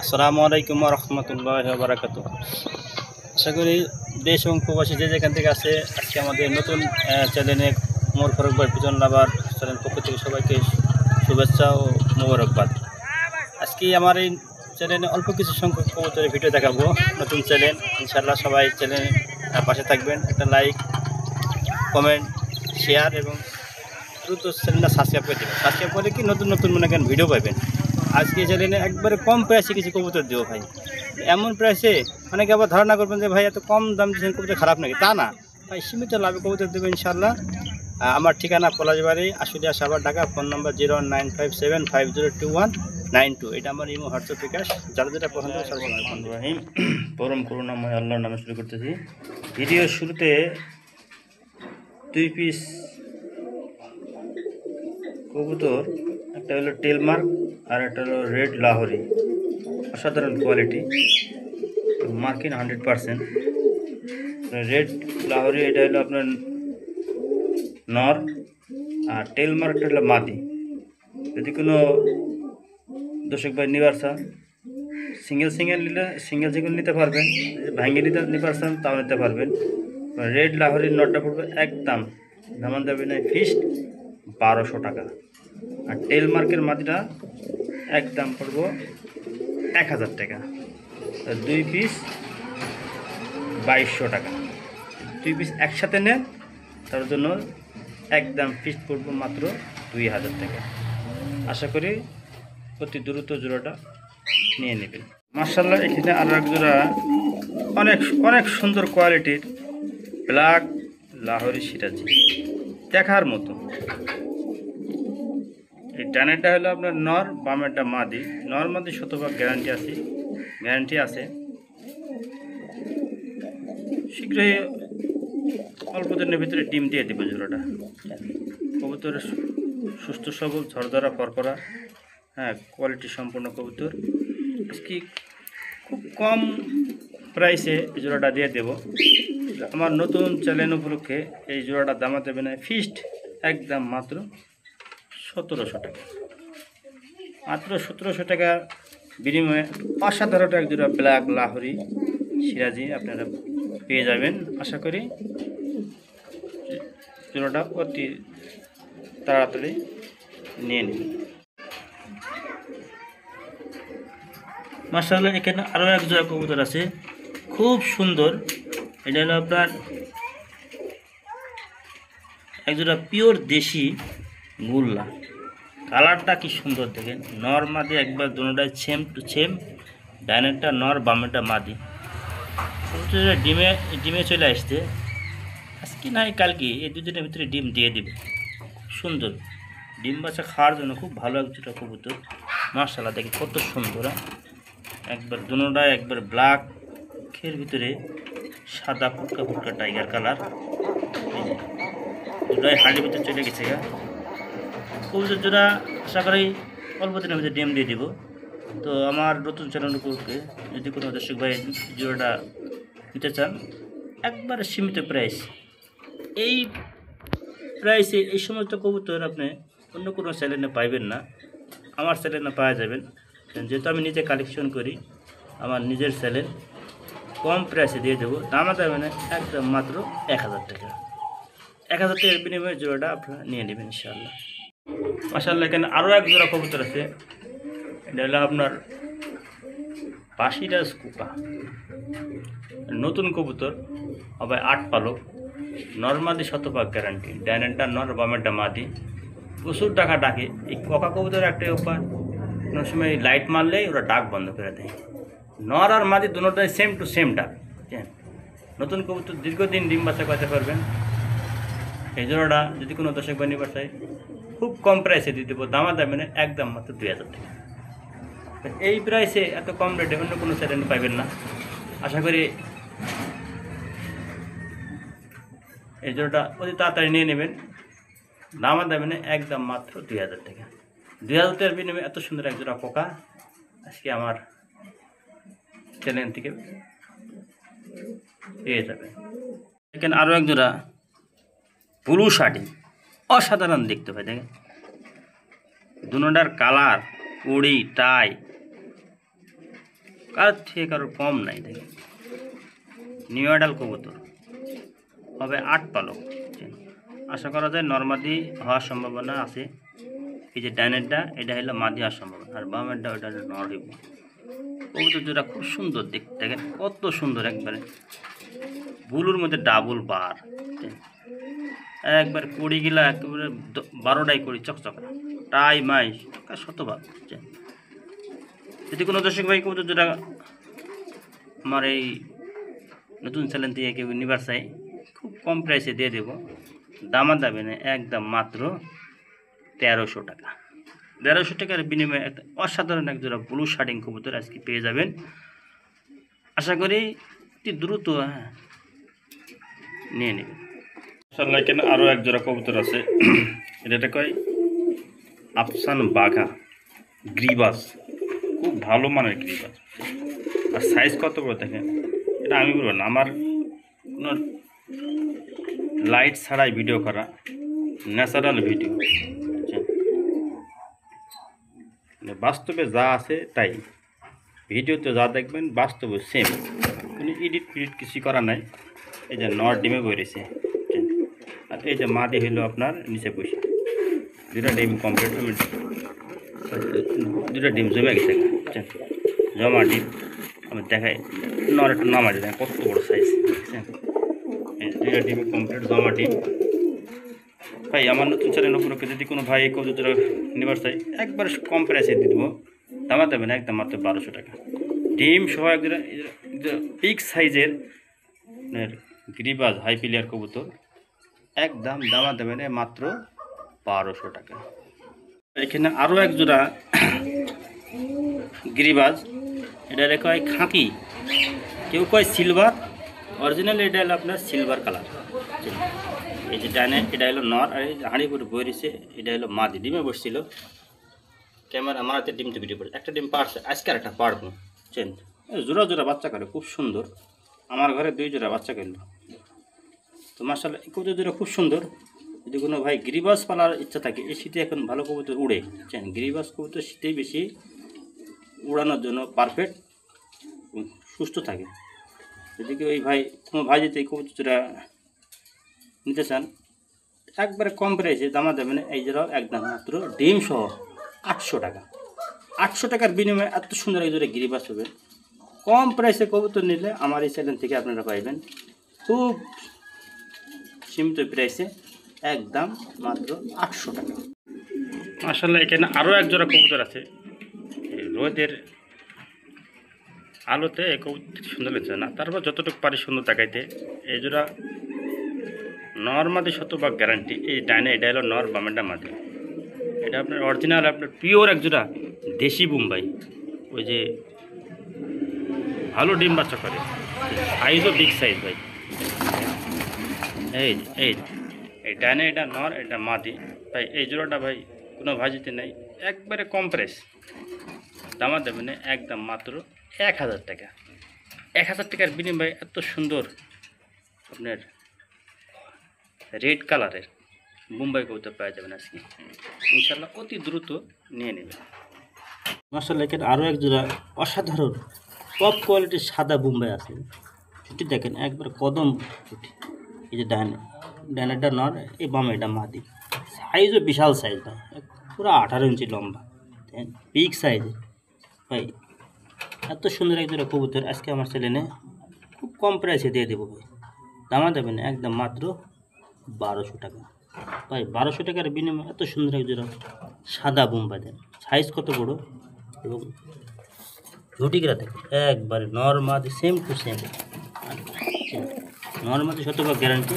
আসসালামু আলাইকুম ওয়া রাহমাতুল্লাহি ওয়া বারাকাতুহু। আশা করি দেশ এবং প্রবাসী যে যেখান থেকে আছে আজকে আমাদের নতুন চ্যানেলে মোর ফারুক ভাই পিজন লাভার চ্যানেল পক্ষ থেকে সবাইকে শুভেচ্ছা ও মোবারকবাদ। আজকে আমার এই চ্যানেলে অল্প কিছু সংখ্যক কবুতরের ভিডিও দেখাবো। নতুন চ্যানেল, ইনশাআল্লাহ সবাই চ্যানেল পাশে থাকবেন। একটা লাইক, কমেন্ট, শেয়ার এবং দ্রুত চ্যানেলটা সাবস্ক্রাইব করে দেবেন। সাবস্ক্রাইব করে কি নতুন নতুন মনে করেন ভিডিও পাবেন। আজকে চ্যানেলে একবারে কম প্রাইসে কিছু কবুতর দেবো ভাই। এমন প্রাইসে অনেকে আবার ধারণা করবেন যে ভাই এত কম দাম দিচ্ছেন কবুতর খারাপ নাকি, তা না ভাই, সীমিত লাভে কবুতর দেবো ইনশাআল্লাহ। আমার ঠিকানা পলাশবাড়ি, আশুলিয়া, সাভার, ঢাকা। Phone number 01957502192। এটা আমার ইমো, হোয়াটসঅ্যাপ, বিকাশ, যারা যেটা পছন্দ রহিম। পরম করুণাময় আল্লাহর নামে শুরু করতেছি। ভিডিওর শুরুতে 2 পিস কবুতর, একটা হলো টেলমার্ক আর একটা হলো রেড লাহোরি। অসাধারণ কোয়ালিটি, মার্কিন 100%। রেড লাহোরি এটা হলো আপনার নর, আর টেলমার্কটা হলো মাদি। যদি কোনো দর্শক ভাই নিবার চান, সিঙ্গেল নিতে পারবেন, ভাঙ্গে নিতে পারছেন তাও নিতে পারবেন। রেড লাহোরির নটটা পড়বে একদম দামান যাবে না, ফিক্সড 1200 টাকা। আর টেলমার্কের মাটিটা একদম পড়ব 1000 টাকা। 2 পিস 2200 টাকা। 2 পিস একসাথে নেন, তার জন্য একদম ফিক্সড পড়ব মাত্র 2000 টাকা। আশা করি অতি দ্রুত জোড়াটা নিয়ে নেবেন। মাশাআল্লাহ, এখানে আরও এক জোড়া অনেক সুন্দর কোয়ালিটির ব্ল্যাক লাহোরি সিরাজি, দেখার মতো। এই ডানেরটা হলো আপনার নর, বামেরটা মাদি। নর মাদি শতভাগ গ্যারান্টি আছে। শীঘ্রই অল্প দিনের ভিতরে ডিম দিয়ে দেবে জোড়াটা। কবুতর সুস্থ সবল, ঝরঝরা, ফরফরা, কোয়ালিটি সম্পূর্ণ কবুতর। আজকে খুব কম প্রাইসে এই জোড়াটা দিয়ে দেব। আমার নতুন চ্যানেল উপলক্ষে এই জোড়াটা দামা দেবে না, ফিক্সড একদম মাত্র 1700 টাকা। মাত্র 1700 টাকা বিনিময়ে অসাধারণ এক জোড়া ব্ল্যাক লাহোরি সিরাজি আপনারা পেয়ে যাবেন। আশা করি জোড়াটা অতি তাড়াতাড়ি নিয়ে নেবেন। মাশাআল্লাহ, এখানে আরও এক জোড়া কবুতর আছে, খুব সুন্দর। এটা হলো আপনার এক জোড়া পিওর দেশি গুল্লা। কালারটা কি সুন্দর দেখেন, নর মাদি একবার দুটোটাই সেম টু সেম। ডাইনেরটা নর, বামেরটা মাদি। ডিমে চলে আসছে আজকে নাই কালকে, এই দুদিনের ভিতরে ডিম দিয়ে দিবে। খুব সুন্দর ডিম বাচ্চা খাওয়ার জন্য খুব ভালো এক জোড়া কবুতর। মাশাআল্লাহ, দেখি কত সুন্দর। একবার দুটোটাই একবার ব্ল্যাক, খের ভিতরে সাদা ফুটকা টাইগার কালার। দুটাই হাঁড়ির ভিতরে চলে গেছে কবুতর জোড়া। আশা করি অল্প দিনের ভিতরে ডিম দিয়ে দিব। তো আমার নতুন চ্যানেল উপলক্ষে যদি কোনো দর্শক ভাই জোড়াটা নিতে চান, একবারে সীমিত প্রাইস। এই প্রাইসে এই সমস্ত কবুতর আপনি অন্য কোনো চ্যানেলে পাইবেন না, আমার চ্যানেলে পাওয়া যাবেন। যেহেতু আমি নিজে কালেকশন করি, আমার নিজের চ্যানেল, কম প্রাইসে দিয়ে দেবো। দামা দেবে না, একদম মাত্র 1000 টাকা। 1000 টাকার বিনিময়ে জোড়াটা আপনারা নিয়ে নেবেন ইনশাআল্লাহ। মাশাআল্লাহ, এখানে আরও এক জোড়া কবুতর আছে। এটা হলো আপনার পাশিরাজ কুকা, নতুন কবুতর, আবার 8 পালক, নরমাদি শতভাগ গ্যারান্টি। ডাইনেরটা নর, বামেরটা মাদি। প্রচুর টাকা ডাকে। এই কোকা কবুতর একটাই উপায়, কোনো সময় লাইট মারলেই ওরা ডাক বন্ধ করে দেয়। নর আর মাদি দুটোটাই সেম টু সেম ডাক। নতুন কবুতর দীর্ঘদিন ডিম বাচ্চা করতে পারবেন। এই জোড়াটা যদি কোনো দর্শক বানি বাসায় খুব কম প্রাইসে দিয়ে দেবো, দামা দামে না, একদম মাত্র 2000 টাকা। এই প্রাইসে এত কম রেটে অন্য কোনো চ্যানেলে পাইবেন না। আশা করি এই জোড়াটা অতি তাড়াতাড়ি নিয়ে নেবেন। দামা দামে না, একদম মাত্র 2000 টাকা। 2000 টাকার বিনিময়ে এত সুন্দর এক জোড়া পোকা আজকে আমার চ্যানেল থেকে পেয়ে যাবে। এখানে আরও এক জোড়া ব্লু শার্টিং, অসাধারণ দেখতে পাই। দেখেন দুটার কালার, উড়ি, টাই কার থেকে কারোর কম নাই। দেখেন নিউ অ্যাডাল কবুতর, হবে 8 পালক। আশা করা যায় নর্মাদি হওয়ার সম্ভাবনা আছে। এই যে ডাইনেরটা এটা হলো মাদি হওয়ার সম্ভাবনা, আর বামেরটা ওটা নর হইব। কবুতর জোড়া খুব সুন্দর দেখতে, দেখেন কত সুন্দর, একবারে বুলুর মধ্যে ডাবল বার, একবার কুড়ি গিলা একেবারে 12টাই করি চকচক টাই মাই শতভাগ। যদি কোনো দর্শক ভাই কবুতর জোড়া আমার এই নতুন চ্যানেল থেকে কেউ নিবার চাই, খুব কম প্রাইসে দিয়ে দেবো, দামা দাবে না, একদম মাত্র 1300 টাকা। 1300 টাকার বিনিময়ে একটা অসাধারণ এক জোড়া ব্লু শার্টিং কবুতর আজকে পেয়ে যাবেন। আশা করি অতি দ্রুত নিয়ে নেবেন। মাশাআল্লাহ, এখানে আরও এক জোড়া কবুতর আছে। এটা কয় আফসান বাঘা গ্রিবাস, খুব ভালো মানের গ্রিবাস। আর সাইজ কত বড় দেখেন, এটা আমি বলবো না, আমার কোনো লাইট ছাড়াই ভিডিও করা, ন্যাচারাল ভিডিও। বাস্তবে যা আছে তাই, ভিডিওতে যা দেখবেন বাস্তবে সেম, কোনো এডিট ফিডিট কিছু করা নাই। এই যে নর ডিমে বেরিয়েছে, আর এই যে মাদি হইলো আপনার নিচে বসে, দুটা ডিম কমপ্লিট, দুটা ডিম জমে গেছে, জমা ডিম আমি দেখাই। নর একটু নামা যায় কত বড় সাইজ, দুটা ডিম কমপ্লিট জমা ডিম। ভাই আমার নতুন চ্যানেল উপলক্ষে যদি কোনো ভাই কবুতর নেবার চাই, একবার কম প্রাইসে দিয়ে দেবো, দামা দেবেন একদম মাত্র 1200 টাকা। ডিম সহ একজন পিক সাইজের গিরিবাজ হাই প্লেয়ার কবুতর, একদম দামা দেবেন মাত্র 1200 টাকা। এখানে আরও এক জোড়া গিরিবাজ, এটা রেখা হয় খাঁকি, কেউ কয় সিলভার, অরিজিনাল এটা হলো আপনার সিলভার কালার। এই যে ডাইনে এটা হলো নর, আর এই হাঁড়ি করে বই রয়েছে এটা হলো মাদি, ডিমে বসছিল। ক্যামেরা আমার হাতে ডিমটা ভিডিও করে, একটা ডিম পারছে, আজকে আর একটা পারবো। জোড়া জোড়া বাচ্চা করে খুব সুন্দর, আমার ঘরে 2 জোড়া বাচ্চা করলো। তো মাশাআল্লাহ এই কবুতর জোড়া খুব সুন্দর। যদি কোনো ভাই গিরিবাস পালার ইচ্ছা থাকে, এই শীতে এখন ভালো কবুতর উড়ে, গিরিবাস কবুতর শীতেই বেশি উড়ানোর জন্য পারফেক্ট, সুস্থ থাকে। যদি কেউ এই ভাই কোনো ভাই যদি এই কবুতর জোড়া নিতে চান, একবারে কম প্রাইসে দামা দেবেন, এই জোড়া একদম মাত্র ডিম সহ 800 টাকা। 800 টাকার বিনিময়ে এত সুন্দর এই জোড়া গিরিবাস হবে। কম প্রাইসে কবুতর নিলে আমার এই চ্যানেল থেকে আপনারা পাইবেন খুব সীমিত প্রাইসে, একদম মাত্র 800 টাকা। মাশাআল্লাহ, এখানে আরও এক জোড়া কবুতর আছে। রোদের আলোতে এই কবুতর সুন্দর লাগছে না, তারপর যতটুকু পারি সুন্দর দেখাইতে। এই জোড়া নর মাদি 100% গ্যারান্টি। এই ডাইনে এটা হলো নর, বামেরটা মাদি। এটা আপনার অরিজিনাল আপনার পিওর এক জোড়া দেশি বোম্বাই, ওই যে ভালো ডিম বাচ্চা করে, সাইজও বিগ সাইজ ভাই। এই এই ডাইনে এটা নর, এটা মাদি ভাই। এই জোড়াটা ভাই কোনো ভাজিতে নেই, একবারে কম প্রাইস, দামা দেবেন একদম মাত্র 1000 টাকা। 1000 টাকার বিনিময়ে এত সুন্দর আপনার রেড কালারের বোম্বাই কবুতর পাওয়া যাবেন আজকে ইনশাল্লাহ, অতি দ্রুত নিয়ে নেবেন। মাশাআল্লাহ, এখানে আরও এক জোড়া অসাধারণ টপ কোয়ালিটির সাদা বোম্বাই আছে। ছুটি দেখেন একবার কদম ছুটি। এই যে ডাইনেরটা নর, এই বামেরটা মাদি, সাইজও বিশাল সাইজ ভাই, পুরো 18 ইঞ্চি লম্বা, বিগ সাইজের ভাই। এত সুন্দর এক জোড়া কবুতর আজকে আমার চ্যানেলে খুব কম প্রাইসে দিয়ে দেবো ভাই, দামা দেবেন একদম মাত্র 1200 টাকা ভাই। 1200 টাকার বিনিময়ে এত সুন্দর এক জোড়া সাদা বোম্বাই দেন, সাইজ কত বড় এবং ঝুটিগুলা থাকে একবারে নর্মাদি সেম টু সেম, নর্মাদি 100% গ্যারান্টি।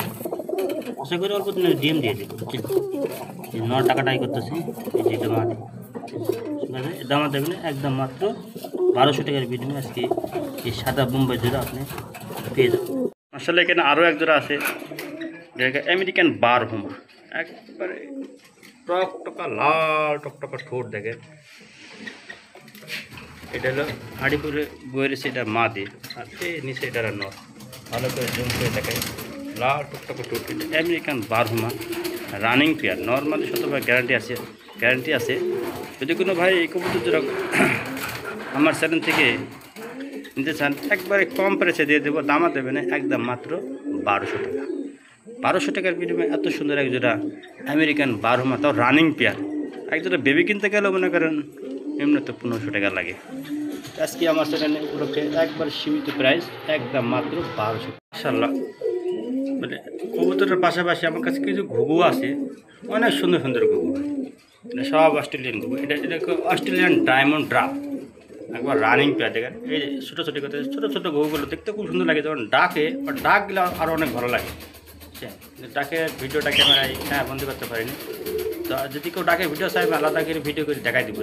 আশা করি অল্প দিনের ডিম দিয়ে দেবো। নর টাকাটাই করতেছে, এই যেটা মাদি, ঠিক আছে, দামা দেবেন একদম মাত্র 1200 টাকার বিনিময়ে আজকে এই সাদা বোম্বাই জোড়া আপনি পেয়ে যাবেন। আসলে এখানে আরও এক জোড়া আছে, যেটা আমেরিকান বার হোমা, একবারে টকটকা লাল টকটকা ঠোঁট দেখে। এটা হলো হাঁড়িপুরে বইয়ের, সেটা মাদি, আর এই নিচে এটা নর, ভালো করে জুম করে দেখায়, লাল টকটকা ঠোঁট। এটা আমেরিকান বার হোমা রানিং পেয়ার, নর্মালি 100% গ্যারান্টি আছে। যদি কোনো ভাই এই কবুতর জোড়া আমার চ্যানেল থেকে নিতে চান একবারে কম প্রাইসে দিয়ে দেবো, দামা দেবে না, একদম মাত্র 1200 টাকা। 1200 টাকার বিনিময়ে এত সুন্দর এক জোড়া আমেরিকান বারহমা, তাও রানিং পেয়ার। এক জোড়া বেবি কিনতে গেলেও মনে করেন এমনিতে 1500 টাকা লাগে। আজকে আমার চ্যানেলে উপলক্ষে একবার সীমিত প্রাইস, একদম মাত্র 1200। মাশাআল্লাহ, মানে কবুতরের পাশাপাশি আমার কাছে কিছু ঘুঘু আছে, অনেক সুন্দর সুন্দর ঘুঘু, সব অস্ট্রেলিয়ান ঘুঘু। এটা অস্ট্রেলিয়ান ডায়মন্ড ড্রাফ, একবার রানিং পেয়ার। দেখেন এই যে ছোটো ছোটো কথা, ছোটো ছোটো ঘুঘুগুলো দেখতে খুব সুন্দর লাগে, যখন ডাকে বা ডাকগুলো আরও অনেক ভালো লাগে। ডাকে ভিডিওটা ক্যামেরায় বন্দি করতে পারিনি, তো যদি কেউ ডাকে ভিডিও চাই আলাদা করে ভিডিও করে দেখাই দিব।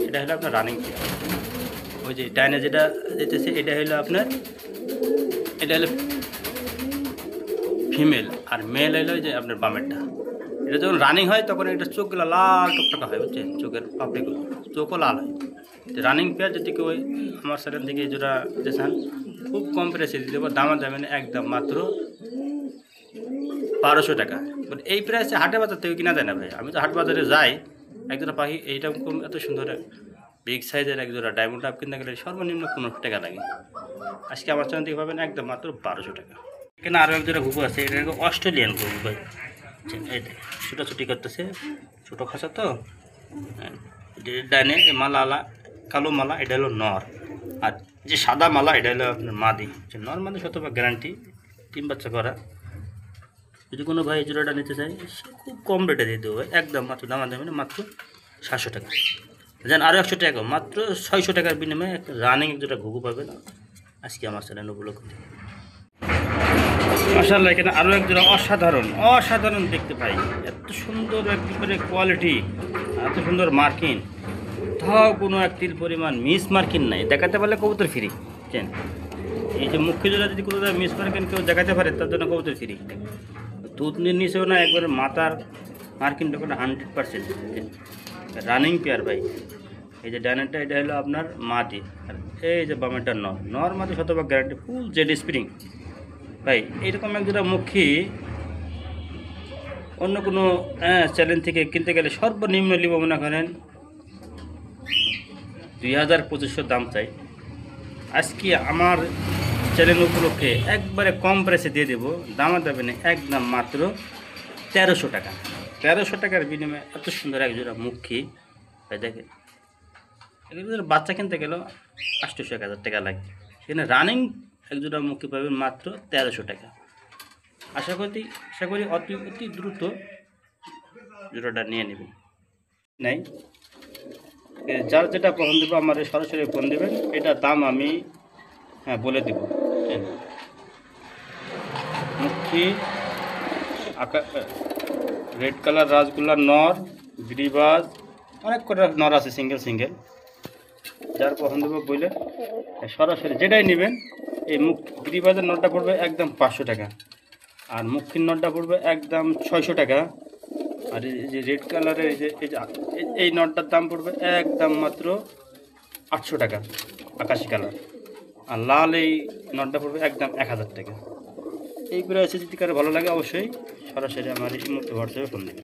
এটা হলো আপনার রানিং পেয়ার। ওই যে ডাইনে যেটা যেতেছে এটা হলো আপনার, এটা হলো ফিমেল, আর মেল হলো যে আপনার বামেরটা। এটা যখন রানিং হয় তখন এটা চোখগুলো লাল টকটকা হয়, বুঝছেন, চোখের পাপড়িগুলো চোখও লাল হয়। রানিং পেয়ার যদি কেউ আমার সেখান থেকে যেটা যে চান খুব কম প্রাইসে দিয়ে দেবো, দামা যাবেন একদম মাত্র 1200 টাকা। বাট এই প্রাইসে হাটে বাজার থেকে কিনা যায় না ভাই। আমি তো হাট বাজারে যাই, একজোড়া পাখি এইরকম এত সুন্দর বিগ সাইজের একজোড়া ডায়মন্ড ডাব কিনতে গেলে সর্বনিম্ন 1500 টাকা লাগে। আজকে আমার চ্যানেল থেকে পাবেন একদম মাত্র 1200 টাকা। এখানে আরও একজোড়া ঘুঘু আছে, এটা অস্ট্রেলিয়ান ঘুঘু ভাই। এই ছুটাছুটি করতেছে, ছোটো খাঁচা তো। ডাইনে মালা আলা কালো মালা, এটা হলো নর, আর যে সাদা মালা এটা হলো আপনার মাদি। নর মাদি শতভাগ গ্যারান্টি, 3 বাচ্চা করা। যদি কোনো ভাই জোড়াটা নিতে চাই খুব কম রেটে দিয়ে দেবো ভাই, একদম মাত্র দামা দেবেন মাত্র 700 টাকা। যেন আরও 100 টাকা, মাত্র 600 টাকার বিনিময়ে একটা রানিং যেটা ঘুঘু পাবে না আজকে আমার চ্যানেল উপলক্ষে। মাশাআল্লাহ, এখানে আরও এক জোড়া অসাধারণ দেখতে পাই, এত সুন্দর একেবারে কোয়ালিটি, এত সুন্দর মার্কিন, তাও কোনো এক তিল পরিমাণ মিস মার্কিন নাই। দেখাতে পারলে কবুতর ফ্রি। চেন এই যে মুখ্য জোড়া যদি কোনো মিস মার্কিন কেউ দেখাতে পারে তার জন্য কবুতর ফ্রি। দুধ নিচেও না, একবারে মাথার মার্কিনটা করে 100% রানিং পেয়ার ভাই। এই যে ডাইনারটা এটা হলো আপনার মাদি, আর এই যে বামেরটা নর মাদি শতভাগ গ্যারান্টি, ফুল জেড স্প্রিং ভাই। এইরকম এক যেটা মুখী অন্য কোনো চ্যানেল থেকে কিনতে গেলে সর্বনিম্ন নিব মনে করেন 2000-2500 দাম চাই। আজকে আমার চ্যানেল উপলক্ষে একবারে কম প্রাইসে দিয়ে দেবো, দামা দেবে না, একদম মাত্র 1300 টাকা। 1300 টাকার বিনিময়ে এত সুন্দর এক জোড়া মুখী ভাই। দেখেন এগুলো বাচ্চা কিনতে গেলেও 800-1000 টাকা লাগে, সেখানে রানিং এক জোড়া মুখী পাবেন মাত্র 1300 টাকা। আশা করি অতি দ্রুত জোড়াটা নিয়ে নেবেন। নাই যার যেটা পছন্দ দেবো আমার সরাসরি ফোন দেবেন, এটা দাম আমি বলে দেব। মুখী রেড কালার রাজগোল্লা নর, গিরিবাজ, অনেক কটা নর আছে সিঙ্গেল। যার পছন্দ হবে বলে সরাসরি যেটাই নেবেন। এই গিরিবাজের নটটা পড়বে একদম 500 টাকা, আর মুখির নটটা পড়বে একদম 600 টাকা, আর এই যে রেড কালারের এই নটটার দাম পড়বে একদম মাত্র 800 টাকা আকাশি কালার, আর লাল এই নটটা পড়বে একদম 1000 টাকা। এইগুলো এসে যদি কারো ভালো লাগে অবশ্যই সরাসরি আমার এই মুহূর্তে হোয়াটসঅ্যাপে ফোন দেবেন।